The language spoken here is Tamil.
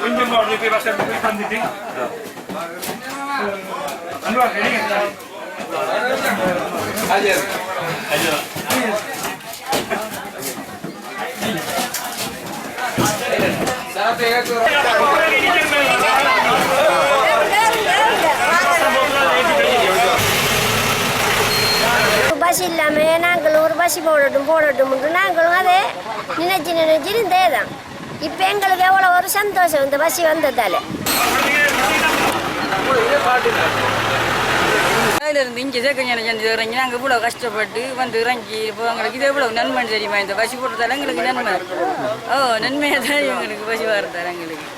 கொஞ்சம் அவங்களுக்கு போய் பஸ் போய் வந்துட்டு அன்பா கிடைங்க பஸ் இல்லாமல் நாங்கள் ஒரு பஸ் போடட்டும் நாங்களும் அதை நினைச்சு இருந்தே தான். இப்போ எங்களுக்கு எவ்வளோ ஒரு சந்தோஷம் இந்த பஸ் வந்ததால். அதிலிருந்து இங்கே சேக்கஞ்சான செஞ்சு இறங்கி நாங்கள் இவ்வளோ கஷ்டப்பட்டு வந்து இறங்கி இப்போ எங்களுக்கு இது எவ்வளோ நன்மை தெரியுமா? இந்த பஸ் போட்டதால் எங்களுக்கு நன்மை. நன்மையாக தான் எங்களுக்கு பஸ் வரதால் எங்களுக்கு